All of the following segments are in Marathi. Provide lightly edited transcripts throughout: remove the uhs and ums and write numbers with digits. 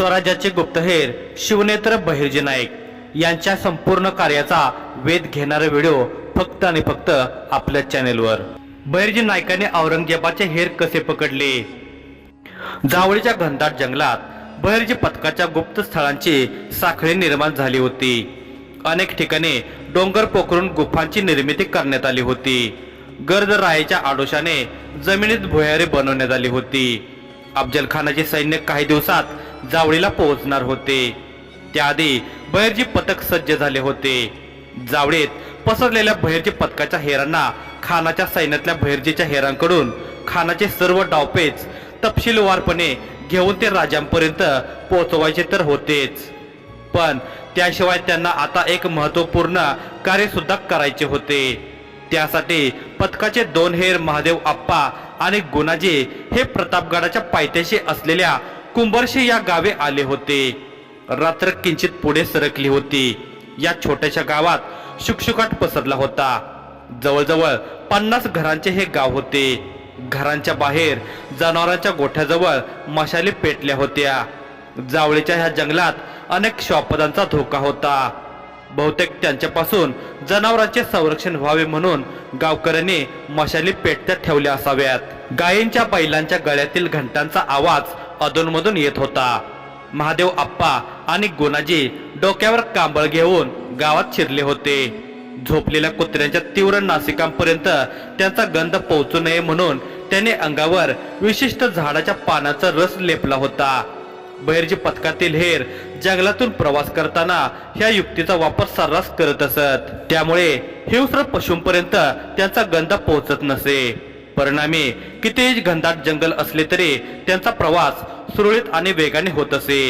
स्वराज्याचे गुप्तहेर शिवनेत्र बहिर्जी नाईक यांच्या संपूर्ण कार्याचा वेध घेणारा व्हिडिओ फक्त आणि फक्त आपल्या चॅनेलवर। बहिर्जी नाईकाने औरंगजेबाचे हेर कसे पकडले? जावळीच्या घनदाट जंगलात बहिर्जी पथकाच्या गुप्त स्थळांची साखळी निर्माण झाली होती। अनेक ठिकाणी डोंगर पोखरून गुफांची निर्मिती करण्यात आली होती। गर्द रायच्या आडोशाने जमिनीत भुयारी बनवण्यात आली होती। अफजल खानाचे सैन्य काही दिवसात जावळीला पोहोचणार होते। त्याआधी बहिर्जी पथक सज्ज झाले होते। जावळीत पसरलेल्या बहिर्जी पथकाच्या हेरांना खानाच्या सैन्यातल्या बहिर्जीच्या हेरांकडून खानाचे सर्व डावपेच तपशीलवारपणे घेऊन ते राजांपर्यंत पोहोचवायचे तर होतेच, पण त्याशिवाय त्यांना आता एक महत्त्वपूर्ण कार्य सुद्धा करायचे होते। त्यासाठी पथकाचे दोन हेर महादेव आप्पा आणि गुणाजी हे प्रतापगडाच्या पायथ्याशी असलेल्या कुंभर्शी या गावे आले होते। रात्र किंचित पुढे सरकली होती। या छोट्याशा गावात शुकशुकाट पसरला होता। जवळजवळ 50 घरांचे हे गाव होते। घरांच्या बाहेर जनावरांच्या गोठ्याजवळ मशाली पेटल्या होत्या। जावळीच्या ह्या जंगलात अनेक श्वापदांचा धोका होता। बहुतेक त्यांच्यापासून जनावरांचे संरक्षण व्हावे म्हणून गावकऱ्यांनी मशाली पेटत्या ठेवल्या असाव्यात। गायींच्या बैलांच्या गळ्यातील घंटांचा आवाज अधूनमधून येत होता। महादेव आप्पा आणि गुणाजी डोक्यावर कांबळ घेऊन गावात शिरले होते। झोपलेल्या कुत्र्यांच्या तीव्र नासिकांपर्यंत त्यांचा गंध पोहोचू नये म्हणून त्याने अंगावर विशिष्ट झाडाच्या पानाचा रस लेपला होता। बहिर्जी पथकातील हेर जंगलातून प्रवास करताना ह्या युक्तीचा वापर सर्रास करत असत। त्यामुळे हिंस्र पशूंपर्यंत त्यांचा गंध पोहोचत नसे। परिणामी कितीही घनदाट जंगल असले तरी त्यांचा प्रवास सुरळीत आणि वेगाने होत असे।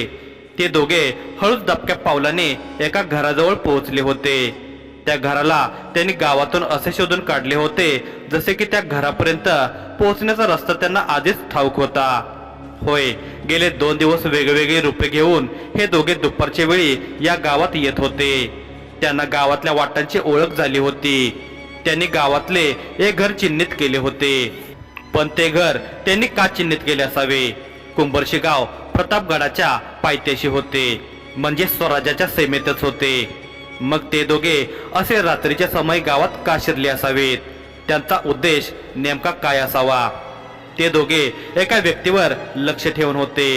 ते दोघे हळूच दबक्या पावलाने एका घराजवळ पोहोचले होते। त्या घराला त्यांनी गावातून असे शोधून काढले होते जसे की त्या घरापर्यंत पोहोचण्याचा रस्ता त्यांना आधीच ठाऊक होता। होय, गेले 2 दिवस वेगवेगळी रूपे घेऊन हे दोघे दुपारच्या वेळी या गावात येत होते। त्यांना गावातल्या वाटांची ओळख झाली होती। त्यांनी गावातले एक घर चिन्हित केले होते, पण ते घर त्यांनी का चिन्हित केले असावे? कुंभर्शी गाव प्रतापगडाच्या पायथ्याशी होते, म्हणजे स्वराज्याच्या सीमेतच होते। मग ते दोघे असे रात्रीच्या समय गावात का शिरले असावेत? त्यांचा उद्देश नेमका काय असावा? ते दोघे एका व्यक्तीवर लक्ष ठेवून होते।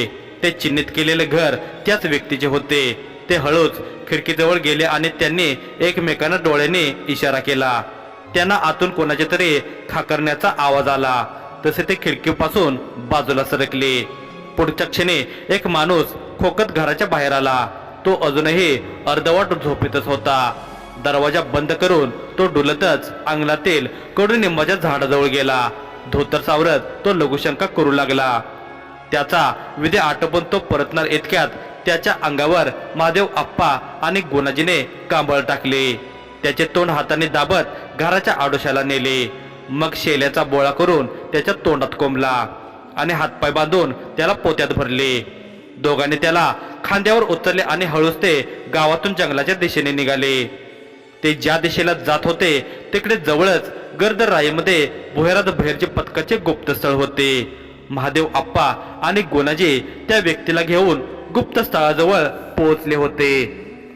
ते चिन्हित केलेले घर त्याच व्यक्तीचे होते। ते हळूच खिडकीजवळ गेले आणि त्यांनी एकमेकांना डोळ्याने इशारा केला। त्यांना आतून कोणाच्या तरी खाकरण्याचा आवाज आला, तसे ते खिडकीपासून बाजूला सरकले। पुढच्या क्षणी एक माणूस खोकत घराच्या बाहेर आला। तो अजूनही अर्धवट झोपेतच होता। दरवाजा बंद करून तो डुलतच अंगणातील कडुनिंबाच्या झाडाजवळ गेला। धोतर सावरत तो लघुशंका करू लागला। त्याचा विधी आटोपून तो परतणार इतक्यात त्याच्या अंगावर महादेव आप्पा आणि गुणाजीने कांबळ टाकले। त्याचे तोंड हाताने दाबत घराच्या आडोशाला नेले। मग शेल्याचा बोळा करून त्याच्या तोंडात कोंबला आणि हातपाय बांधून त्याला पोत्यात भरले। दोघांनी त्याला खांद्यावर उचलले आणि हळूच ते गावातून जंगलाच्या दिशेने निघाले। ते ज्या दिशेला जात होते तिकडे जवळच गर्द रायेमध्ये भुयारात बहिर्जी पथकाचे गुप्तस्थळ होते। महादेव आप्पा आणि गुणाजी त्या व्यक्तीला घेऊन गुप्त स्थळाजवळ पोहोचले होते।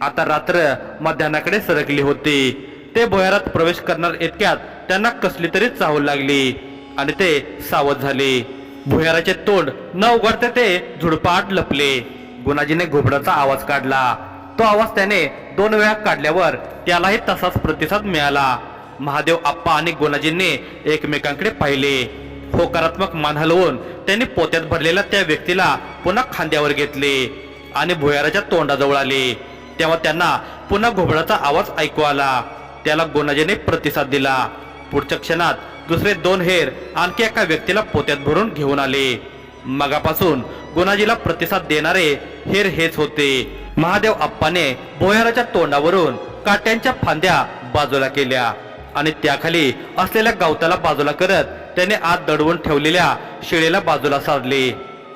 आता रात्र मध्यानाकडे सरकली होती। ते भुयारात प्रवेश करणार इतक्यात त्यांना कसली तरी चाहूल लागली आणि ते सावध झाले। भुयाराचे तोंड न उघडते ते झुडपात लपले। गुणाजीने घुबडाचा आवाज काढला। तो आवाज त्याने 2 वेळा काढल्यावर त्यालाही तसाच प्रतिसाद मिळाला। महादेव आप्पा आणि गुणाजींनी एकमेकांकडे पाहिले। होकारात्मक मान हलवून त्यांनी पोत्यात भरलेल्या त्या व्यक्तीला पुन्हा खांद्यावर घेतले आणि भुयाराच्या तोंडाजवळ आले। तेव्हा त्यांना पुन्हा घुबडाचा आवाज ऐकू आला। त्याला गुणाजीने प्रतिसाद दिला। पुढच्या क्षणात दुसरे 2 हेर आणखी एका व्यक्तीला पोत्यात भरून घेऊन आले। मगापासून गुणाजीला प्रतिसाद देणारे हेर हेच होते। महादेव आप्पाने भुयाराच्या तोंडावरून काट्यांच्या फांद्या बाजूला केल्या आणि त्याखाली असलेल्या गवताला बाजूला करत त्याने आत दडवून ठेवलेल्या शिळेला बाजूला सारले।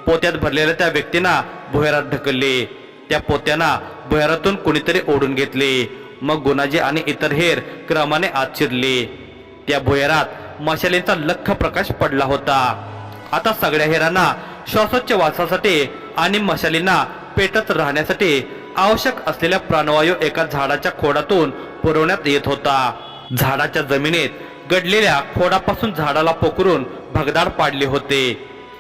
पोत्यात भरलेल्या त्या व्यक्तींना भुयारात ढकलले। त्या पोत्यांना भुयारातून कुणीतरी ओढून घेतले। मग गुणाजी आणि इतर हेर क्रमाने आत शिरले। त्या भुयारात मशालींचा लख्ख प्रकाश पडला होता। आता सगळ्या हेरांना श्वासोच्छवासासाठी आणि मशालींना पेटत राहण्यासाठी आवश्यक असलेला प्राणवायू एका झाडाच्या खोडातून पुरवण्यात येत होता. झाडाच्या जमिनीत गडलेल्या खोडापासून झाडाला पोखरून भगदाड पाडले होते.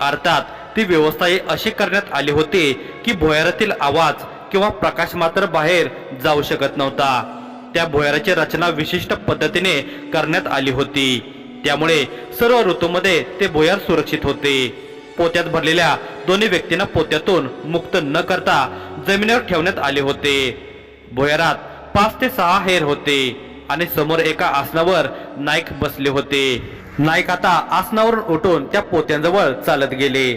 अर्थात ती व्यवस्थाही अशी करण्यात आली होती की भुयारातील आवाज किंवा प्रकाश मात्र बाहेर जाऊ शकत नव्हता. त्या भुयाराची रचना विशिष्ट पद्धतीने करण्यात आली होती. त्यामुळे सर्व ऋतूमध्ये ते भुयार सुरक्षित होते. पोत्यात भरलेल्या दोन्ही व्यक्तींना पोत्यातून मुक्त न करता जमिनीवर ठेवण्यात आले होते. भुयारात 5 ते 6 हेर होते आणि समोर एका आसनावर नाईक बसले होते. नाईक आता आसनावरून उठून त्या पोत्यांजवळ चालत गेले.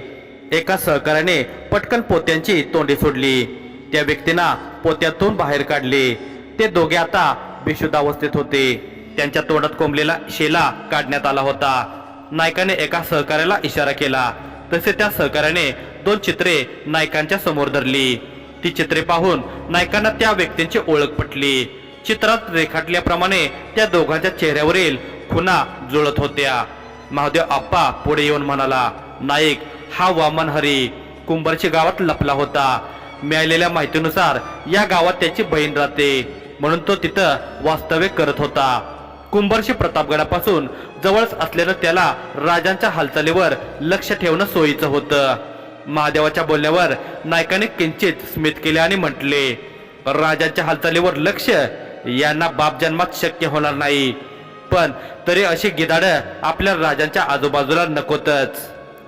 एका सहकार्याने पटकन पोत्यांची तोंडी सोडली. त्या व्यक्तींना पोत्यातून बाहेर काढले. ते दोघे आता बेशुद्ध अवस्थेत होते. त्यांच्या तोंडात कोंबलेला शेला काढण्यात आला होता. नायकाने एका सहकार्याला इशारा केला तसे त्या सहकार्याने 2 चित्रे नायकांच्या समोर धरली. ती चित्रे पाहून नायकांना त्या व्यक्तींची ओळख पटली. चित्रात रेखाटल्याप्रमाणे त्या दोघांच्या चेहऱ्यावरील खुणा जुळत होत्या. महादेव आप्पा पुढे येऊन म्हणाला, नाईक हा वामन हरी कुंभारची गावात लपला होता. मिळालेल्या माहितीनुसार या गावात त्याची बहीण राहते म्हणून तो तिथं वास्तव्य करत होता. कुंभारशी प्रतापगडापासून जवळच असलेलं त्याला राजांच्या हालचालीवर लक्ष ठेवणं सोयीचं होतं. महादेवाच्या बोलण्यावर नायकाने किंचित स्मित केले आणि म्हटले, राजांच्या हालचालीवर लक्ष यांना बाप जन्मात शक्य होणार नाही. पण तरी अशी गिधाडं आपल्या राजांच्या आजूबाजूला नकोतच.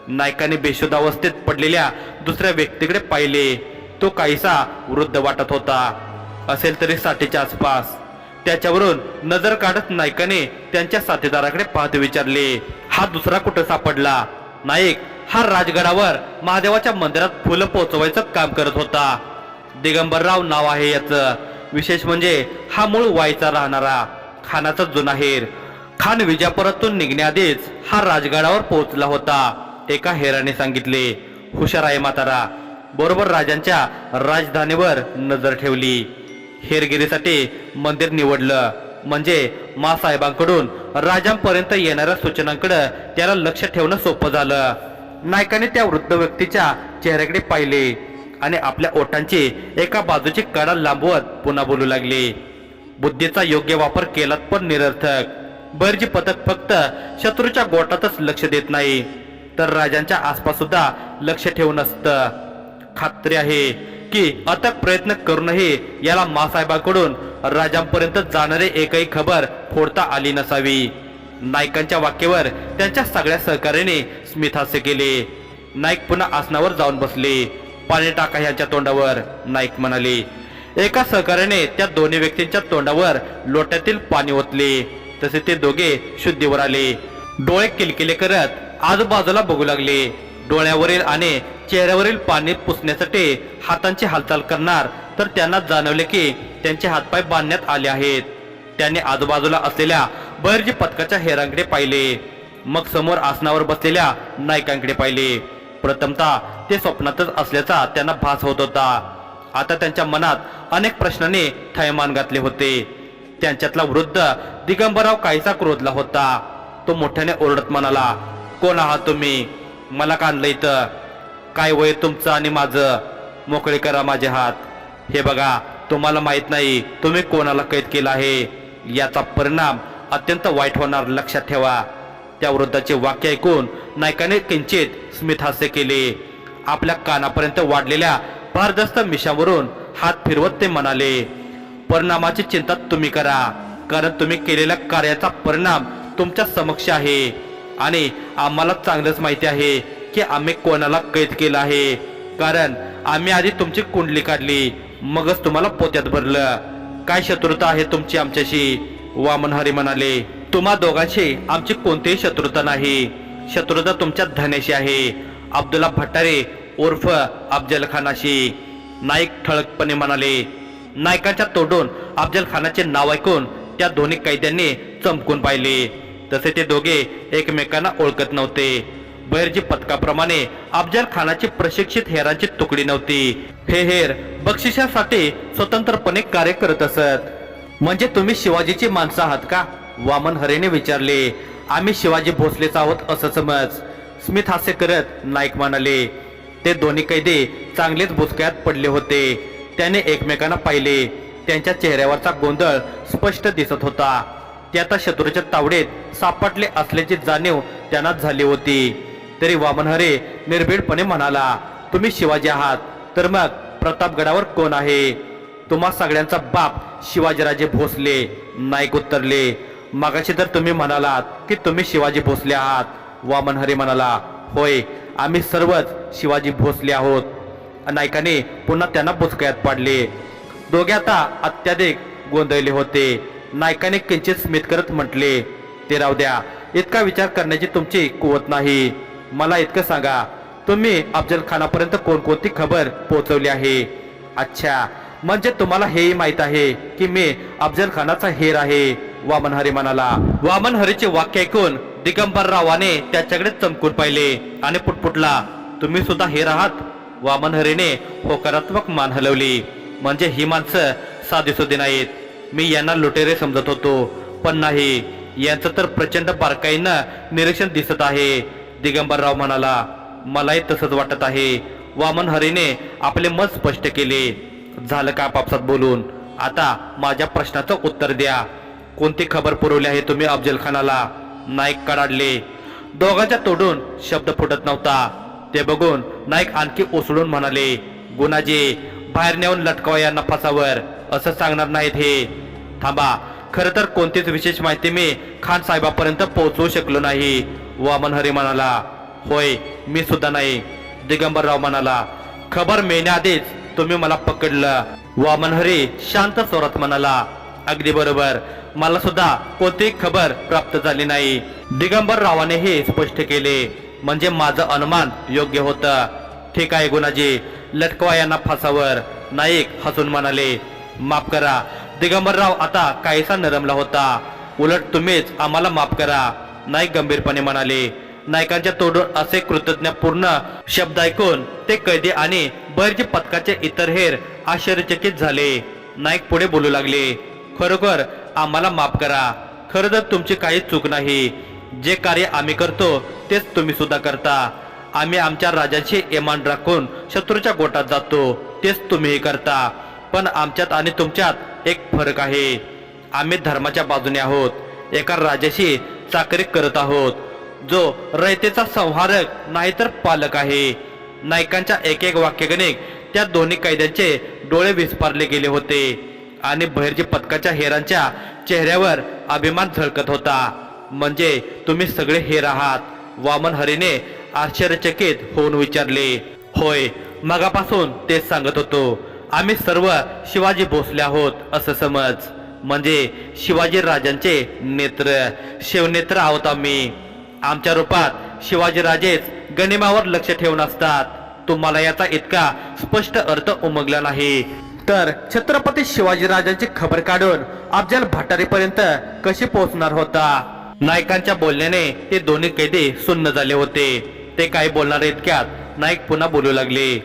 नायकाने बेशुद्ध अवस्थेत पडलेल्या दुसऱ्या व्यक्तीकडे पाहिले. तो काहीसा वृद्ध वाटत होता. असेल तरी 60च्या आसपास. त्याच्यावरून नजर काढत नायकाने त्यांच्या साथीदाराकडे पाहत विचारले, हा दुसरा कुठं सापडला? नाईक हा राजगडावर महादेवाच्या मंदिरात फुलं पोचवायचं काम करत होता. दिगंबरराव नाव आहे याचं. विशेष म्हणजे हा मूळ वाईचा राहणारा खानाचा जुना हेर. खान विजापुरातून निघण्याआधीच हा राजगडावर पोहोचला होता. एका हेराने सांगितले. हुशार आहे म्हातारा. बरोबर राजांच्या राजधानीवर नजर ठेवली. हेरगिरीसाठी मंदिर निवडलं म्हणजे मासाहेबांकडून राजांपर्यंत येणाऱ्या सूचनांकडे त्याला लक्ष ठेवणं सोपं झालं. नायकाने त्या वृद्ध व्यक्तीच्या चेहऱ्याकडे पाहिले आणि आपल्या ओठांची एका बाजूची कडा लांबवत पुन्हा बोलू लागले. बुद्धीचा योग्य वापर केलात पण निरर्थक. बर्जी पथक फक्त शत्रूच्या गोटातच लक्ष देत नाही तर राजांच्या आसपास सुद्धा लक्ष ठेवून असतं. खात्री आहे की अथक प्रयत्न करूनही याला मासाहेबांकडून राजांपर्यंत जाणारी एकही खबर फोडता आली नसावी. नायकांच्या वाक्यावर त्यांच्या सगळ्या सहकार्याने स्मितहास्य केले. नाईक पुन्हा आसनावर जाऊन बसले. पाणी टाका ह्याच्या तोंडावर, नाईक म्हणाले. एका सहकार्याने त्या दोन्ही व्यक्तींच्या तोंडावर लोट्यातील पाणी ओतले. तसे ते दोघे शुद्धीवर आले. डोळे किलकिले करत आजूबाजूला बघू लागले. डोळ्यावरील आणि चेहऱ्यावरील पाणी पुसण्यासाठी हातांची हालचाल करणार तर त्यांना जाणवले की त्यांचे हातपाय बांधण्यात आले आहेत. त्यांनी आजूबाजूला असलेल्या बहिर्जी पथकाच्या हेरांकडे पाहिले. मग समोर आसनावर बसलेल्या नायकांकडे पाहिले. प्रथमतः ते स्वप्नातच असल्याचा त्यांना भास होत होता. आता त्यांच्या मनात अनेक प्रश्नांनी थैमान घातले होते. त्यांच्यातला वृद्ध दिगंबरराव काहीसा क्रोधला होता. तो मोठ्याने ओरडत म्हणाला, कोण आहात तुम्ही? मला का आणलं इथं? काय वय तुमचं आणि माझं? मोकळे करा माझे हात. हे बघा, तुम्हाला माहित नाही तुम्ही कोणाला कैद केलं आहे. याचा परिणाम अत्यंत वाईट होणार, लक्षात ठेवा. त्या वृद्धाचे वाक्य ऐकून नायकाने किंचित स्मितहास्य केले. आपल्या कानापर्यंत वाढलेल्या भारदस्त मिशावरून हात फिरवत ते म्हणाले, परिणामाची चिंता तुम्ही करा, कारण तुम्ही केलेल्या कार्याचा परिणाम तुमच्या समक्ष आहे आणि आम्हाला चांगलंच माहिती आहे की आम्ही कोणाला कैद केलं आहे. कारण आम्ही आधी तुमची कुंडली काढली, मगच तुम्हाला पोत्यात भरलं. काय शत्रुता आहे तुमची आमच्याशी? वामन हरी म्हणाले, तुम्हा दोघांशी आमची कोणतीही शत्रुता नाही. शत्रुता तुमच्या धन्याशी आहे, अब्दुल्ला भट्टारे उर्फ अफजल खानाशी. नाईक ठळकपणे म्हणाले. नायकांच्या तोंडून अफजल खानाचे नाव ऐकून त्या दोन्ही कैद्यांनी चमकून पाहिले. तसे ते दोघे एकमेकांना ओळखत नव्हते. बहिर्जी पथकाप्रमाणे अफजल खानाची प्रशिक्षित हेरांची तुकडी नव्हती. हे हेर बक्षिसासाठी स्वतंत्रपणे कार्य करत असत. म्हणजे तुम्ही शिवाजीची माणसं आहात का? वामन हरेने विचारले. आम्ही शिवाजी भोसलेच आहोत असं समज, स्मित हास्य करत नाईक म्हणाले. ते दोन्ही कैदी चांगलेच बुचक्यात पडले होते. त्याने एकमेकांना पाहिले. त्यांच्या चेहऱ्यावरचा गोंधळ स्पष्ट दिसत होता. ते आता शत्रूच्या तावडीत सापडले असल्याची जाणीव त्यांना झाली होती. तरी वामन हरे निर्भीडपणे म्हणाला, तुम्ही शिवाजी आहात तर मग प्रतापगडावर कोण आहे? तुम्हा सगळ्यांचा बाप शिवाजीराजे भोसले. नाईक उत्तरले, मगाशी तर तुम्ही म्हणालात की तुम्ही शिवाजी भोसले आहात. वामन हरे म्हणाला, होय, आम्ही सर्वच शिवाजी भोसले आहोत. नायकाने पुन्हा त्यांना बुचकळ्यात पाडले. दोघे आता अत्याधिक गोंधळले होते. नायकाने किंचित स्मित करत म्हटले, ते राहू द्या, इतका विचार करण्याची तुमची कुवत नाही. मला इतकं सांगा, तुम्ही अफजल खानापर्यंत कोणकोणती खबर पोहोचवली आहे? अच्छा, म्हणजे तुम्हाला हेही माहित आहे की मी अफजल खानाचा हेर आहे. वामन हरे म्हणाला. वामन हरेचे वाक्य ऐकून दिगंबररावाने त्याच्याकडे चमकून पाहिले आणि पुटपुटला, तुम्ही सुद्धा हेर आहात? वामन हरेने होकारात्मक मान हलवली. म्हणजे ही माणसं साधीसुधी नाहीत. मी यांना लुटेरे समजत होतो, पण नाही, यांचं तर प्रचंड बारकाईनं निरीक्षण दिसत आहे. दिगंबरराव म्हणाला, मलाही तसंच वाटत आहे. वामन हरेने आपले मत स्पष्ट केले. झालं का आपापसात बोलून? आता माझ्या प्रश्नाचं उत्तर द्या. कोणती खबर पुरवली आहे तुम्ही अफजल खानाला? नाईक कडाडले. दोघांच्या तोडून शब्द फुटत नव्हता. ते बघून नाईक आणखी उसळून म्हणाले, गुणाजी, बाहेर नेऊन लटकावा यांना फासावर. असं सांगणार नाहीत हे. थांबा, खरं तर कोणतीच विशेष माहिती मी खान साहेबापर्यंत पोहोचवू शकलो नाही. वामन हरे म्हणाला, होय, मी सुद्धा नाही. दिगंबरराव म्हणाला, खबर मिळण्याआधीच तुम्ही मला पकडलं. वामन हरे शांत स्वरात म्हणाला, अगदी बरोबर, मला सुद्धा कोणतीही खबर प्राप्त झाली नाही. दिगंबररावाने हे स्पष्ट केले. म्हणजे माझं अनुमान योग्य होतं. ठीक आहे गुणाजी, लटकवा यांना फासावर. नाईक हसून म्हणाले, माफ करा. दिगंबरराव आता काहीसा नरमला होता. उलट तुम्हीच आम्हाला माफ करा, नाईक गंभीरपणे म्हणाले. नायकांच्या तोडून असे कृतज्ञपूर्ण शब्द ऐकून ते कैदी आणि बहिर्जी पथकाचे इतर हेर आश्चर्यचकित झाले. नाईक पुढे बोलू लागले, खरोखर आम्हाला माफ करा. खरं तर तुमची काही चूक नाही. जे कार्य आम्ही करतो तेच तुम्ही सुद्धा करता. आम्ही आमच्या राजाची इमान राखून शत्रूच्या गोटात जातो, तेच तुम्हीही करता. पण आमच्यात आणि तुमच्यात एक फरक आहे. आम्ही धर्माच्या बाजूने आहोत. एका राजाशी चाकरी करत आहोत, जो रयतेचा संहारक नाहीतर पालक आहे. नायकांच्या एक एक वाक्यगणिक त्या दोन्ही कैद्यांचे डोळे विस्पारले गेले होते आणि बहिर्जी पथकाच्या हेरांच्या चेहऱ्यावर अभिमान झळकत होता. म्हणजे तुम्ही सगळे हेर आहात? वामन हरेने आश्चर्यचकित होऊन विचारले. होय, मगापासून तेच सांगत होतो. आम्ही सर्व शिवाजी भोसले आहोत असं समज. म्हणजे शिवाजी राजांचे नेत्र, शिवनेत्र आहोत आम्ही. आमच्या रूपात शिवाजीराजेच गनिमावर लक्ष ठेवून असतात. तुम्हाला याचा इतका स्पष्ट अर्थ उमगला नाही तर छत्रपती शिवाजीराजांची खबर काढून अफजल भट्टारीपर्यंत कशी पोहोचणार होता? नायकांच्या बोलण्याने ते दोन्ही कैदी सुन्न झाले होते. ते काही बोलणार इतक्यात नाईक पुन्हा बोलू लागले.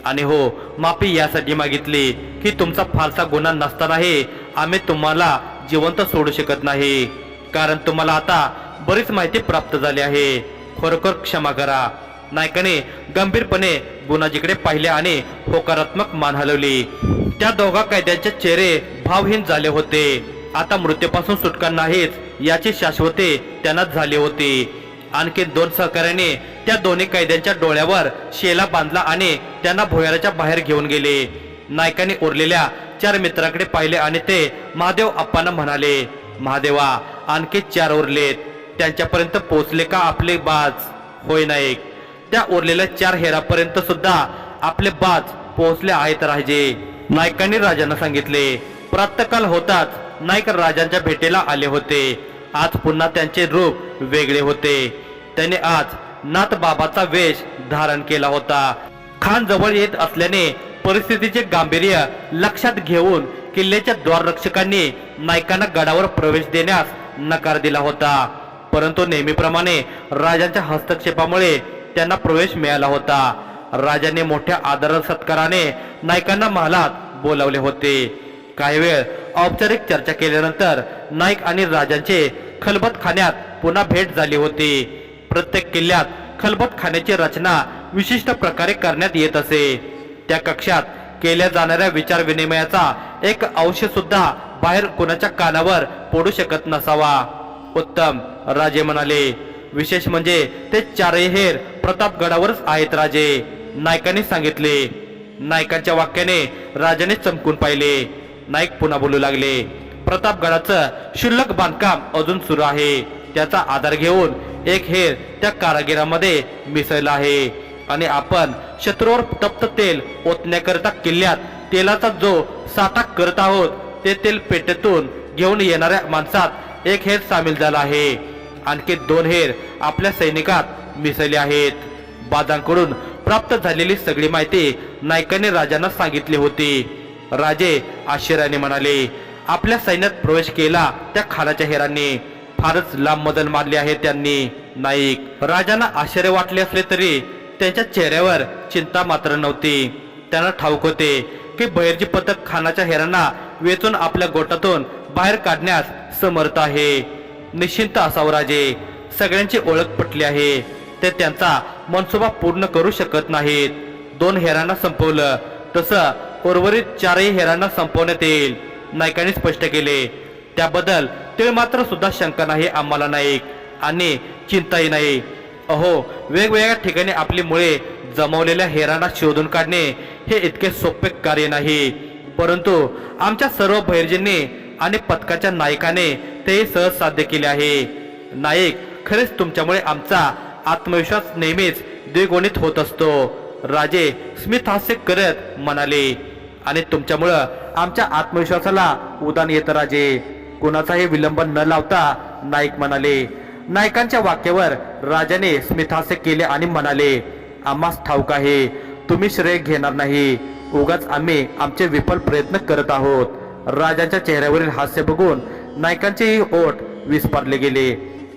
आणि हो, माफी यासाठी मागितली की तुमचा फारसा गुन्हा नसतानाही आम्ही तुम्हाला जिवंत सोडू शकत नाही. कारण तुम्हाला आता बरीच माहिती प्राप्त झाली आहे. खरोखर क्षमा करा. नायकाने गंभीरपणे गुणाजीकडे पाहिले आणि होकारात्मक मान हलवली. त्या दोघा कैद्यांचे चेहरे भावहीन झाले होते. आता मृत्यूपासून सुटका नाहीच याची शाश्वती त्यांना झाली होती. आणखी दोन सहकार्याने त्या दोन्ही कैद्यांच्या डोळ्यावर शेला बांधला आणि त्यांना भुयाराच्या बाहेर घेऊन गेले. नायकाने उरलेल्या 4 मित्रांकडे पाहिले आणि ते महादेव अप्पांना म्हणाले, महादेवा, आणखी 4 उरलेत. त्यांच्यापर्यंत पोहोचले का आपले बाज? होय नाईक, त्या उरलेल्या 4 हेरापर्यंत सुद्धा आपले बाज पोहोचले आहेत राजे. नायकांनी राजांना सांगितले. प्रातःकाल होताच नाईक राजांच्या भेटीला आले होते. आज पुन्हा त्यांचे रूप वेगळे होते. त्याने आज नाथ बाबाचा वेश धारण केला होता. खान जवळ येत असल्याने परिस्थितीचे गांभीर्य लक्षात घेऊन किल्ल्याच्या द्वाररक्षकांनी नायकांना गडावर प्रवेश देण्यास नकार दिला होता. परंतु नेहमीप्रमाणे राजांच्या हस्तक्षेपामुळे त्यांना प्रवेश मिळाला होता. राजाने मोठ्या आदर सत्काराने नायकांना महालात बोलावले होते. काही वेळ औपचारिक चर्चा केल्यानंतर नाईक आणि राजांचे खलबत खान्यात पुन्हा भेट झाली होती. प्रत्येक किल्ल्यात खलबत खान्याची रचना विशिष्ट प्रकारे करण्यात येत असे। त्या कक्षात केल्या जाणाऱ्या विचार विनिमयाचा एक अंश सुद्धा बाहेर कोणाच्या कानावर पडू शकत नसावा। उत्तम, राजे म्हणाले। विशेष म्हणजे ते चारही हेर प्रतापगडावरच आहेत राजे, नायकांनी सांगितले। नायकांच्या वाक्याने राजाने चमकून पाहिले। नाईक पुन्हा बोलू लागले, प्रतापगडाचं क्षुल्लक बांधकाम अजून सुरू आहे। त्याचा आधार घेऊन एक हेर त्या कारागिरामध्ये मिसळला आहे आणि आपण शत्रूवर तप्त तेल ओतण्याकरिता किल्ल्यात तेलाचा जो साठा करत आहोत ते तेल पेटेतून घेऊन येणाऱ्या माणसात एक हेर सामील झाला आहे। आणखी 2 हेर आपल्या सैनिकात मिसळले आहेत। बाजांकडून प्राप्त झालेली सगळी माहिती नायकाने राजांना सांगितली होती। राजे आश्चर्याने म्हणाले, आपल्या सैन्यात प्रवेश केला त्या खानाच्या हेरांनी, फारच लांब मदन मारले आहे त्यांनी। नाईक, राजांना आश्चर्य वाटले असले तरी त्यांच्या चेहऱ्यावर चिंता मात्र नव्हती। त्यांना ठाऊक होते की बहिर्जी पथक खानाच्या हेरांना वेचून आपल्या गोटातून बाहेर काढण्यास समर्थ आहे। निश्चिंत असावं राजे, सगळ्यांची ओळख पटली आहे, ते त्यांचा मनसुबा पूर्ण करू शकत नाहीत। 2 हेरांना संपवलं तसं उर्वरित 4ही हेरांना संपवण्यात येईल, नायकांनी स्पष्ट केले। त्याबद्दल ते मात्र सुद्धा शंका नाही आम्हाला नाईक, आणि चिंताही नाही। अहो, वेगवेगळ्या ठिकाणी आपली मुळे जमवलेल्या हेरांना शोधून काढणे हे इतके सोपे कार्य नाही, परंतु आमच्या सर्व बहिर्जींनी आणि पथकाच्या नायकाने ते सहज साध्य केले आहे। नाईक, खरेच तुमच्यामुळे आमचा आत्मविश्वास नेहमीच द्विगुणित होत असतो, राजे स्मित हास्य करत म्हणाले। आणि तुमच्यामुळं आमच्या आत्मविश्वासाला उदान येतं राजे, कोणाचाही विलंब न लावता, नाईक म्हणाले। नायकांच्या वाक्यावर राजाने स्मितहास्य केले आणि म्हणाले, आम्हास ठाऊक आहे तुम्ही श्रेय घेणार नाही, उगाच आम्ही आमचे विफल प्रयत्न करत आहोत। राजाच्या चेहऱ्यावरील हास्य बघून नायकांचेही ओठ विस्फारले गेले।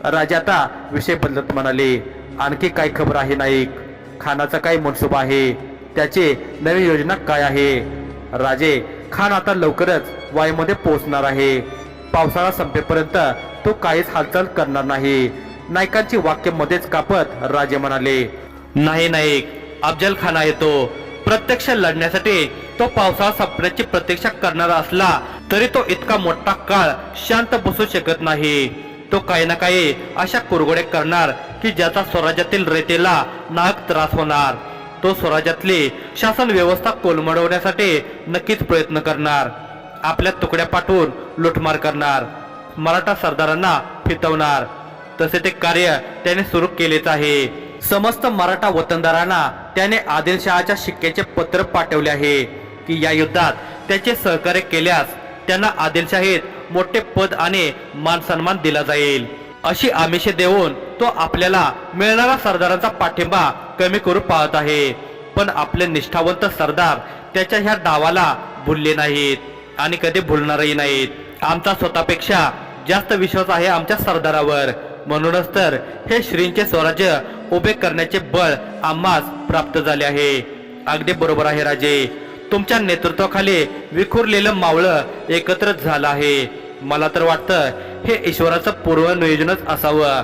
राजा आता विषय बदलत म्हणाले, आणखी काय खबर आहे नाईक? खानाचा काय मनसुबा आहे? त्याची नवीन योजना काय आहे? राजे, खान आता लवकरच वायूमध्ये पोहोचणार आहे। पावसाळा संपेपर्यंत तो काहीच हालचाल करणार नाही। नायकांची वाक्य मध्येच कापत राजे म्हणाले, नाही नाईक, अफजल खान आहे तो, प्रत्यक्ष लढण्यासाठी तो पावसाळा संपण्याची प्रतीक्षा करणारा असला तरी तो इतका मोठा काळ शांत बसू शकत नाही। तो काही ना काही अशा कुरघोड्या करणार की ज्याचा स्वराज्यातील रेतेला नाहक त्रास होणार। तो स्वराज्यातली शासन व्यवस्था कोलमडवण्यासाठी नक्कीच प्रयत्न करणार, आपल्या तुकड्या पाठवून लुटमार करणार, मराठा सरदारांना फितवणार। तसे ते कार्य त्याने सुरू केलेच आहे। समस्त मराठा वतनदारांना त्याने आदिलशहाच्या शिक्क्याचे पत्र पाठवले आहे की या युद्धात त्याचे सहकार्य केल्यास त्यांना आदिलशाहीत मोठे पद आणि मान सन्मान दिला जाईल, अशी आमिषे देऊन तो आपल्याला मिळणारा सरदारांचा पाठिंबा कमी करू पाहत आहे। पण आपले निष्ठावंत सरदार त्याच्या ह्या डावाला भुलले नाहीत आणि कधी भुलणारही नाहीत। आमचा स्वतःपेक्षा जास्त विश्वास आहे आमच्या सरदारावर, म्हणूनच तर हे श्रींचे स्वराज्य उभे करण्याचे बळ आम्हास प्राप्त झाले आहे। अगदी बरोबर आहे राजे, तुमच्या नेतृत्वाखाली विखुरलेलं मावळं एकत्र झालं आहे। मला तर वाटतं हे ईश्वराचं पूर्व नियोजनच असावं।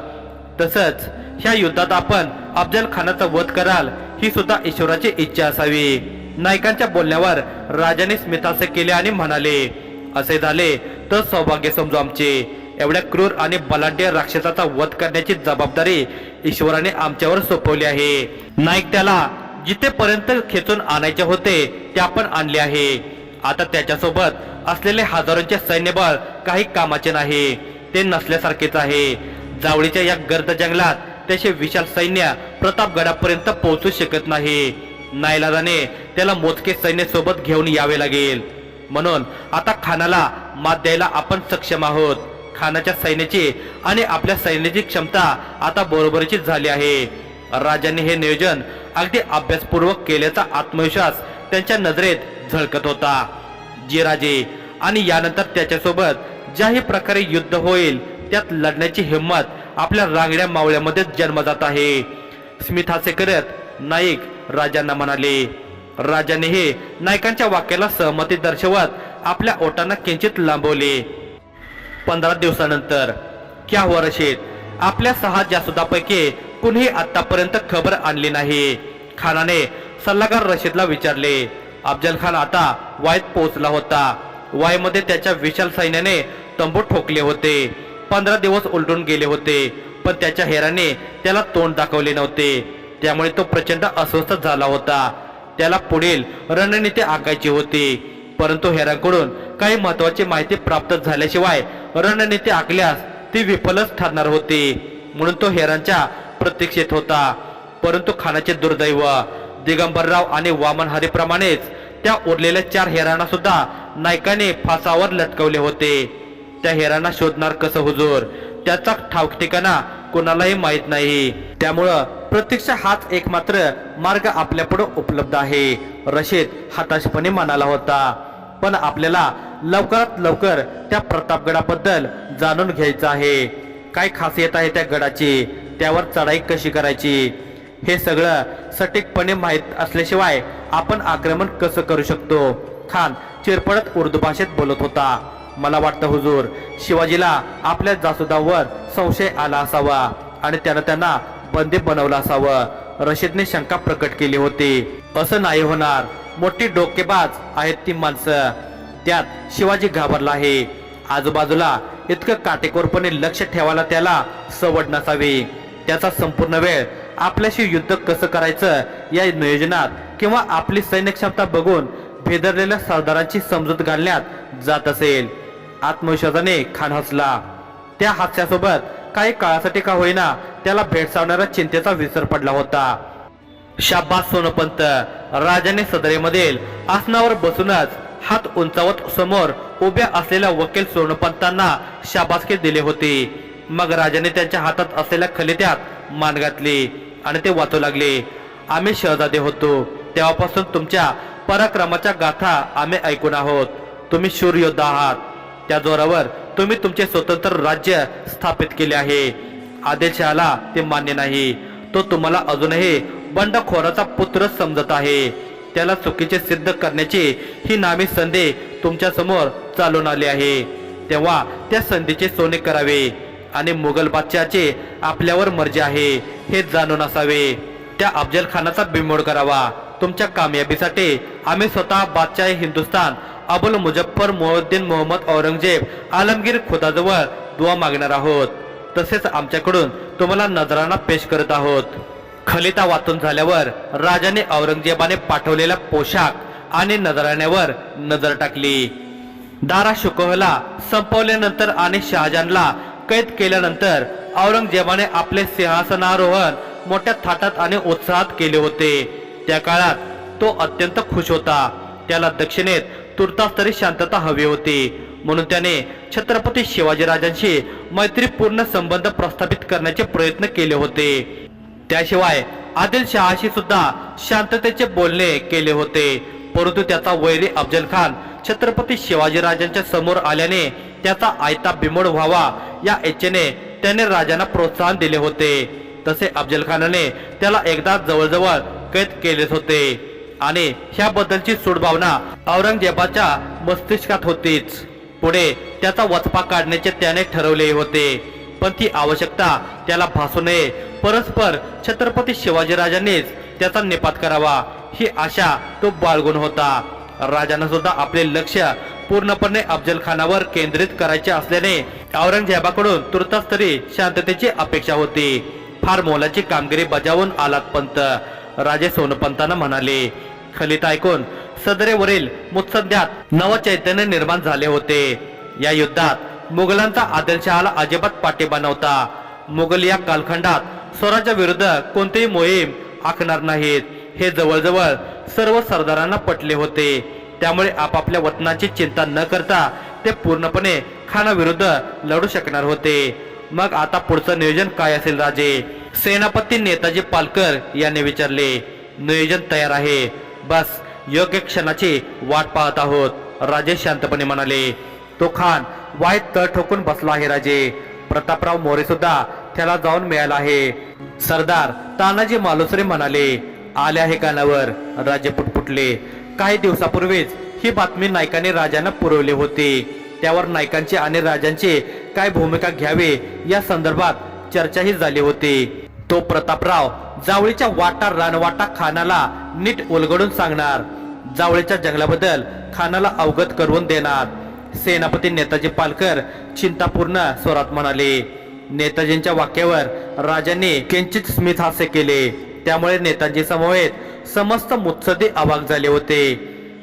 तसंच ह्या युद्धात आपण अफजल खानाचा वध कराल ही सुद्धा ईश्वराची इच्छा असावी। नायकांच्या बोलण्यावर राजाने स्मितहास्य केले आणि म्हणाले, असे झाले तर सौभाग्य समजू आमचे। एवढ्या क्रूर आणि बलाढ्य राक्षसाचा वध करण्याची जबाबदारी ईश्वराने आमच्यावर सोपवली आहे। नाईक, त्याला जिथेपर्यंत खेचून आणायचे होते ते आपण आणले आहे। आता त्याच्यासोबत असलेले हजारोंचे सैन्यबळ काही कामाचे नाही, ते नसल्यासारखेच आहे। जावळीच्या या गर्द जंगलात त्याचे विशाल सैन्य प्रतापगडापर्यंत पोहोचू शकत नाही। नाईलाजाने त्याला मोजके सैन्य सोबत घेऊन यावे लागेल। म्हणून आता खानाला मात द्यायला आपण सक्षम आहोत। खानाच्या सैन्याची आणि आपल्या सैन्याची क्षमता आता बरोबरीची झाली आहे। राजांनी हे नियोजन अगदी अभ्यासपूर्वक केल्याचा आत्मविश्वास त्यांच्या नजरेत झळकत होता। जी राजे आणि यानंतर त्याच्यासोबत ज्याही प्रकारे युद्ध होईल त्यात लढण्याची हिंमत आपल्या रांगड्या मावळ्यामध्ये जन्मजात आहे। स्मितहास्य करत नाईक राजांना म्हणाले। राजानेही नायकांच्या वाक्याला सहमती दर्शवत आपल्या ओटांना किंचित लांबवले। 15 दिवसानंतर क्या वर्षेत आपल्या 6 जासुदापैकी कुणीही आतापर्यंत खबर आणली नाही। खानाने सल्लागार रशीदला विचारले. अफजल खान आता वाईत पोहोचला होता. वाईमध्ये त्याच्या विशाल सैन्याने तंबू ठोकले होते. 15 दिवस उलटून गेले होते, पण त्याच्या हेराने त्याला तोंड दाखवले नव्हते. त्यामुळे तो प्रचंड अस्वस्थ झाला होता. त्याला पुढील रणनीती आखायची होती, परंतु हेरांकडून काही महत्वाची माहिती प्राप्त झाल्याशिवाय रणनीती आखल्यास ती विफलच ठरणार होती. म्हणून तो हेरांच्या प्रतीक्षेत होता. परंतु खानाचे दुर्दैव, दिगंबरराव आणि वामन हरीप्रमाणेच त्या उरलेल्या 4 हेरांना सुद्धा नायकाने फासावर लटकवले होते. त्या हेरांना शोधणार कसं हुजूर? त्याचा ठाऊक ठिकाणा कोणालाही माहित नाही. त्यामुळं प्रत्यक्ष हाच एकमात्र मार्ग आपल्यापुढे उपलब्ध आहे, रशीद हताशपणे म्हणाला होता. पण आपल्याला लवकरात लवकर त्या प्रतापगडाबद्दल जाणून घ्यायचं आहे. काय खासियत आहे त्या गडाची, त्यावर चढाई कशी करायची, हे सगळं सटीकपणे माहीत असल्याशिवाय आपण आक्रमण कसं करू शकतो? खान चिरपडत उर्दू भाषेत बोलत होता. मला वाटतं हुजूर, शिवाजीला आपल्या जासुदांवर संशय आला असावा आणि त्यानं त्यांना बंदी बनवलं असावं. रशीदने शंका प्रकट केली होती. असं नाही होणार, मोठी डोकेबाज आहेत ती माणसं. त्यात शिवाजी घाबरला आहे. आजूबाजूला इतकं काटेकोरपणे लक्ष ठेवायला त्याला सवड नसावी. त्याचा संपूर्ण वेळ आपल्याशी युद्ध कसं करायचं या नियोजनात किंवा आपली सैन्य क्षमता बघून भेदरलेल्या सरदारांची समजूत घालण्यात जात असेल. आत्मविश्वासाने खान हसला. त्या हास्यासोबत काही काळासाठी का होईना त्याला भेडसावणाऱ्या चिंतेचा विसर पडला होता. शाबास सोनपंत, राजाने सदरेमधील आसनावर बसूनच हात उंचावत समोर उभ्या असलेल्या वकील सोनपंतांना शाबासकी दिली होती. मग राजाने त्यांच्या हातात असलेल्या खलित्यात मान घातली आणि ते वाचू लागले. आम्ही शहजादे होतो तेव्हापासून तुमच्या पराक्रमाच्या गाथा आम्ही ऐकून आहोत. तुम्ही शूर योद्धा आहात. त्या जोरावर तुम्ही तुमचे स्वतंत्र राज्य स्थापित केले आहे. आदिलशहाला ते मान्य नाही. तो तुम्हाला अजूनही बंडखोराचा पुत्र समजत आहे. त्याला चुकीचे सिद्ध करण्याची ही नामी संधी तुमच्या समोर चालून आली आहे. तेव्हा त्या संधीचे सोने करावे आणि मुघल बादशाहचे आपल्यावर मर्जी आहे हे जाणून असावे. त्या अफजल खानाचा बिमोड करावा. तुमच्या कामयाबीसाठी आम्ही स्वतः बादशाह हिंदुस्तान अबुल मुजफ्फर मोहद्दीन मोहम्मद औरंगजेब आलमगीर खुदाजवळ दुआ मागणार आहोत. तसेच आमच्याकडून तुम्हाला नजराना पेश करत आहोत. खलिता वाचून झाल्यावर राजाने औरंगजेबाने पाठवलेला पोशाख आणि नजराण्यावर नजर टाकली. दारा शुकोहला संपवल्यानंतर आणि शहाजहानला कैद केल्यानंतर औरंगजेबाने आपले सिंहासनारोहण मोठ्या थाटात आणि उत्साहात केले होते. त्या काळात तो अत्यंत खुश होता. त्याला दक्षिणेत तुर्तास तरी शांतता हवी होती. म्हणून त्याने छत्रपती शिवाजीराजांशी मैत्रीपूर्ण संबंध प्रस्थापित करण्याचे प्रयत्न केले होते. त्याशिवाय आदिलशहाशी सुद्धा शांततेचे बोलणे केले होते. परंतु त्याचा वैरी अफजल खान छत्रपती शिवाजीराजांच्या समोर आल्याने त्याचा आयता बिमोड व्हावा या इच्छेने त्याने राजांना प्रोत्साहन दिले होते. तसे अफजल खानाने त्याला एकदा जवळजवळ कैद केलेच होते आणि ह्याबद्दलची सूडभावना औरंगजेबाच्या मस्तिष्कात होतीच. पुढे त्याचा वचपा काढण्याचे त्याने ठरवले होते, पण ती आवश्यकता त्याला भासू नये. परस्पर छत्रपती शिवाजीराजांनीच त्याचा निपात करावा ही आशा तो बाळगून होता. राजांना सुद्धा आपले लक्ष पूर्णपणे अफजल खानावर केंद्रित करायचे असल्याने औरंगजेबाकडून तुर्तास तरी शांततेची अपेक्षा होती. फार मोलाची कामगिरी बजावून आलात पंत, राजे सोनपंतांना म्हणाले. खलिता ऐकून सदरेवरील मुत्सद्यात नवचैतन्य निर्माण झाले होते. या युद्धात मुघलांचा आदिलशहाला अजिबात पाठिंबा नव्हता. मुघल या कालखंडात स्वराज्याविरुद्ध कोणतीही मोहीम आखणार नाहीत हे जवळजवळ सर्व सरदारांना पटले होते. त्यामुळे आपापल्या वतनाची चिंता न करता ते पूर्णपणे खानाविरुद्ध लढू शकणार होते. मग आता पुढचं नियोजन काय असेल राजे? सेनापती नेताजी पालकर यांनी विचारले. नियोजन तयार आहे, बस योग्य क्षणाची वाट पाहत आहोत, राजे शांतपणे म्हणाले. तो खान वाईट तळ ठोकून बसला आहे राजे. प्रतापराव मोरे सुद्धा त्याला जाऊन मिळाला आहे. सरदार तानाजी मालुसरे म्हणाले. आले आहे कानावर, राजे पुटपुटले. काही दिवसापूर्वीच ही बातमी नायकाने राजांना पुरवली होती. त्यावर नायकांची आणि राजांची काय भूमिका घ्यावी या संदर्भात चर्चाही झाली होती. तो प्रतापराव जावळीच्या वाटा रानवाटा खानाला नीट उलगडून सांगणार, जावळीच्या जंगलाबद्दल खानाला अवगत करून देणार. सेनापती नेताजी पालकर चिंतापूर्ण स्वरात म्हणाले. नेताजींच्या वाक्यावर राजांनी किंचित स्मित हास्य केले. त्यामुळे नेताजी समवेत समस्त मुत्सद्दी अवाक झाले होते.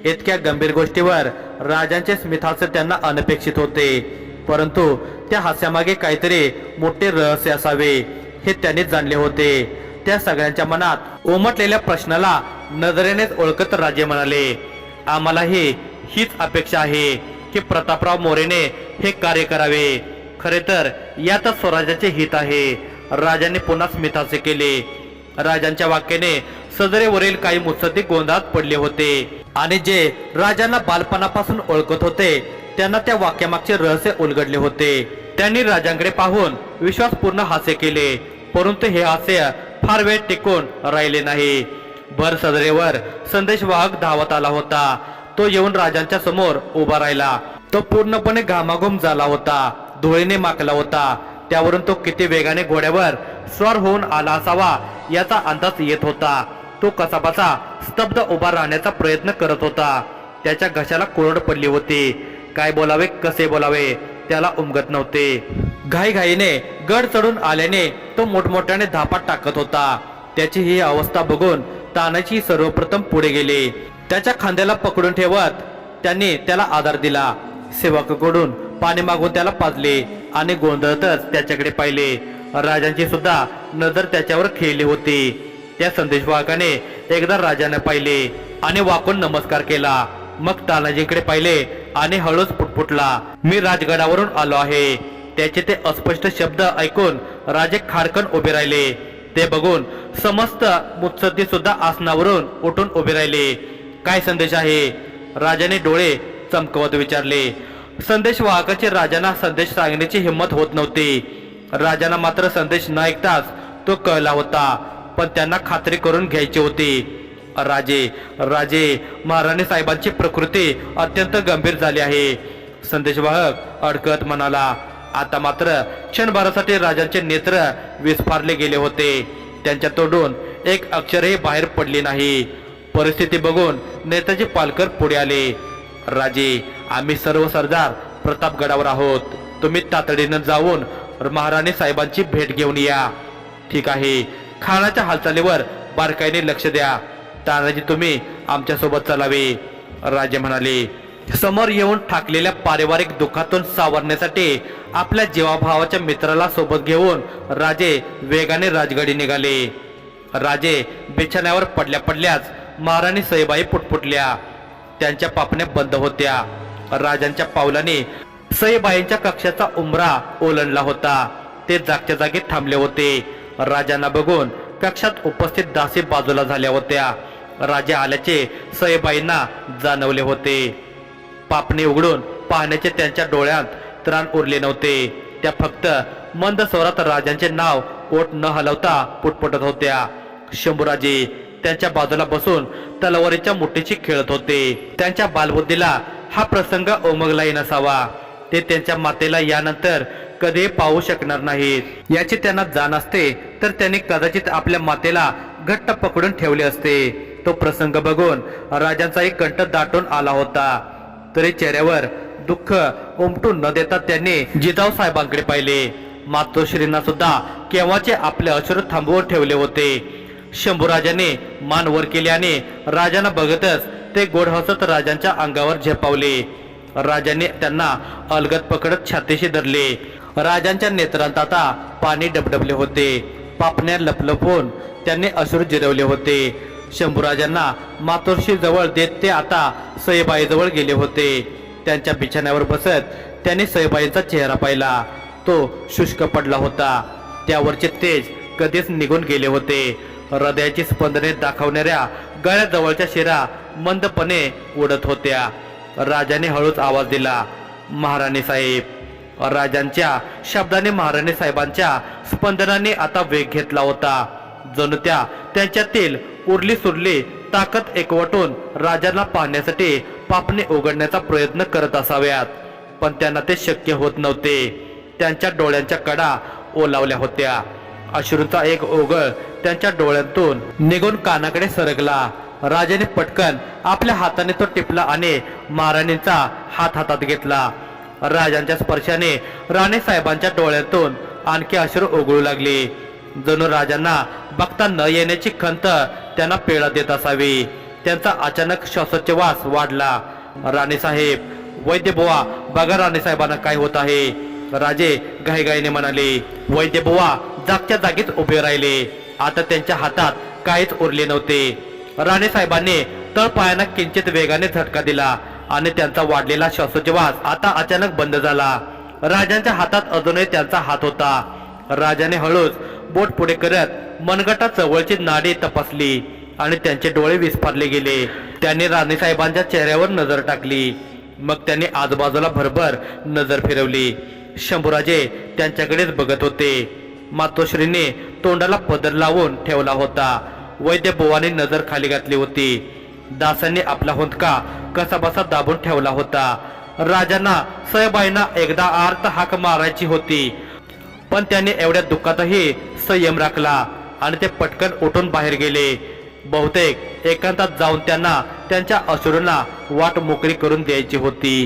इतक्या गंभीर गोष्टीवर राजांचे स्मितहास्य त्यांना अनपेक्षित होते, परंतु त्या हास्यामागे काहीतरी मोठे रहस्य असावे हे त्यांनी जाणले होते. त्या सगळ्यांच्या मनात उमटलेल्या प्रश्नाला नजरेनेच ओळखत राजे म्हणाले, आम्हालाही हीच अपेक्षा आहे की प्रतापराव मोरेने हे कार्य करावे. खरे तर यातच स्वराज्याचे हित आहे. राजांनी पुन्हा स्मितहास्य केले. राजांच्या वाक्याने सदरेवरील काही मुत्सद्दी गोंधळात पडले होते आणि जे राजांना बालपणापासून ओळखत होते त्यांना त्या वाक्यामागचे रहस्य उलगडले होते. त्यांनी राजांकडे पाहून विश्वासपूर्ण हास्य केले, परंतु हे हास्य फार वेळ टिकून राहिले नाही. भर सदरेवर संदेशवाहक धावत आला होता. तो येऊन राजांच्या समोर उभा राहिला. तो पूर्णपणे घामाघूम झाला होता, धुळीने माखला होता. त्यावरून तो किती वेगाने घोड्यावर स्वार होऊन आला असावा याचा अंदाज येत होता. तो कसाबसा स्तब्ध उभा राहण्याचा प्रयत्न करत होता. त्याच्या घशाला कुरड पडली होती. काय बोलावे कसे बोलावे त्याला उमगत नव्हते. घाईघाईने गड चढून आल्याने तो मोठमोठ्याने धापा टाकत होता. त्याची ही अवस्था बघून तानाजी सर्वप्रथम पुढे गेले. त्याच्या खांद्याला पकडून ठेवत त्यांनी त्याला आधार दिला. सेवकाकडून पाणी मागून त्याला पाजले आणि गोंधळतच त्याच्याकडे पाहिले. राजांची सुद्धा नजर त्याच्यावर खेळली होती. त्या संदेशवाहकाने एकदा राजाने पाहिले आणि वाकून नमस्कार केला. मग तानाजीकडे पाहिले आणि हळूच पुटपुटला, मी राजगडावरून आलो आहे. त्याचे ते अस्पष्ट शब्द ऐकून राजे खाडकन उभे राहिले. ते बघून समस्त मुत्सद्दी सुद्धा आसनावरून उठून उभे राहिले. काय संदेश आहे? राजाने डोळे चमकवत विचारले. संदेशवाहकाची राजांना संदेश सांगण्याची हिंमत होत नव्हती. राजांना मात्र संदेश न ऐकताच तो कळला होता, पण त्यांना खात्री करून घ्यायची होती. राजे महाराणी साहेबांची प्रकृती अत्यंत गंभीर झाली आहे. संदेशवाहक अडकत म्हणाला. आता मात्र क्षणभरासाठी राजांचे नेत्र विस्फारले गेले होते. त्यांच्या तोंडून एक अक्षरही बाहेर पडले नाही. परिस्थिती बघून नेताजी पालकर पुढे आले. राजे, आम्ही सर्व सरदार प्रतापगडावर आहोत. तुम्ही तातडीनं जाऊन महाराणी साहेबांची भेट घेऊन या. ठीक आहे. खानाच्या हालचालीवर बारकाईने लक्ष द्या. तानाजी तुम्ही आमच्या सोबत चलावे, राजे म्हणाले. समोर येऊन ठाकलेल्या पारिवारिक दुःखातून सावरण्यासाठी आपल्या जीवाभावाच्या मित्राला सोबत घेऊन राजे वेगाने राजगडी निघाले. राजे बिछाण्यावर पडल्या पडल्याच महाराणी सईबाई पुटपुटल्या. त्यांच्या पापण्या बंद होत्या. राजांच्या पावलाने सईबाईंच्या कक्षाचा उंबरा ओलांडला होता. ते जागच्या जागी थांबले होते. राजांना बघून कक्षात उपस्थित दासी बाजूला झाल्या होत्या. राजे आल्याचे सईबाईंना जाणवले होते. पापणी उघडून पाहण्याचे त्यांच्या डोळ्यात त्राण उरले नव्हते. त्या फक्त मंद स्वरात राजांचे नाव ओठ न हलवता पुटपुटत होत्या. शंभूराजे त्यांच्या बाजूला बसून तलवारीच्या मुठीशी खेळत होते. त्यांच्या बालबुद्धीला हा प्रसंग उमगलाही नसावा. ते त्यांच्या मातेला यानंतर कधी पाहू शकणार नाहीत याची त्यांना जाण असते, तर त्यांनी कदाचित आपल्या मातेला घट्ट पकडून ठेवले असते. तो प्रसंग बघून राजांचाही कंठ दाटून आला होता. तरी चेहऱ्यावर दुःख उमटून न देता त्यांनी जिजाऊ साहेबांकडे पाहिले. मातोश्रींना सुद्धा केव्हाचे आपले अश्रू थांबवून ठेवले होते. शंभूराजाने मान वर केली आणि राजांना बघतच ते गोड हसत राजांच्या अंगावर झेपावले. राजांनी त्यांना अलगद पकडत छातीशी धरले. राजांच्या नेत्रांत आता पाणी डबडबले होते. पापण्या लपलपून त्यांनी अश्रू जिरवले होते. शंभूराजांना मातोश्री जवळ देत ते आता सईबाई जवळ गेले होते. त्यांच्या बिछाण्यावर बसत त्यांनी सईबाईंचा चेहरा पाहिला. तो शुष्क पडला होता. त्यावरचे तेज कधीच निघून गेले होते. हृदयाची स्पंदने दाखवणाऱ्या गळ्याजवळच्या शिरा मंदपणे उडत होत्या. राजाने हळूच आवाज दिला, महाराणी साहेब. राजांच्या शब्दाने महाराणी साहेबांच्या स्पंदनाने आता वेग घेतला होता. जणू त्यांच्यातील उरली सुरली ताकद एकवटून राजांना पाहण्यासाठी पापणे उघडण्याचा प्रयत्न करत असाव्यात, पण त्यांना ते शक्य होत नव्हते. त्यांच्या डोळ्यांच्या कडा ओलावल्या होत्या. अश्रूचा एक ओघळ त्यांच्या डोळ्यातून निघून कानाकडे सरकला। राजाने पटकन आपल्या हाताने तो टिपला आणि महाराणींचा हात हातात घेतला। राजांच्या स्पर्शाने राणे साहेबांच्या डोळ्यातून आणखी अश्रू ओघळू लागले, जणू राजांना बघता न येण्याची खंत त्यांना पीडा देत असावी। त्यांचा अचानक श्वासोच्छवास वाढला। राणे साहेब, वैद्य बुवा, बघा राणे साहेबांना काय होत आहे, राजे घाईघाईने म्हणाले। वैद्य बुवा जागच्या जागीच उभे राहिले। आता त्यांच्या हातात काहीच उरले नव्हते। राणे साहेबांनी तळपायांना किंचित वेगाने झटका दिला आणि त्यांचा वाढलेला श्वासोच्छवास आता अचानक बंद झाला। राजांच्या हातात अजूनही त्यांचा हात होता। राजाने हळूच बोट पुढे करत मनगटा जवळची नाडी तपासली आणि त्यांचे डोळे विस्फारले गेले। त्यांनी राणे साहेबांच्या चेहऱ्यावर नजर टाकली, मग त्यांनी आजूबाजूला भरभर नजर फिरवली। शंभूराजे त्यांच्याकडेच बघत होते। मातोश्रीने तोंडाला पदर लावून ठेवला होता। वैद्य बुवाने नजर खाली घातली होती। दासांनी आपला हुंदका कसाबसा दाबून ठेवला होता। राजांना सयबाईंना एकदा आर्त हाक मारायची होती, पण त्यांनी एवढ्या दुःखातही संयम राखला आणि ते पटकन उठून बाहेर गेले। बहुतेक एकांतात जाऊन त्यांना त्यांच्या अश्रूंना वाट मोकळी करून द्यायची होती।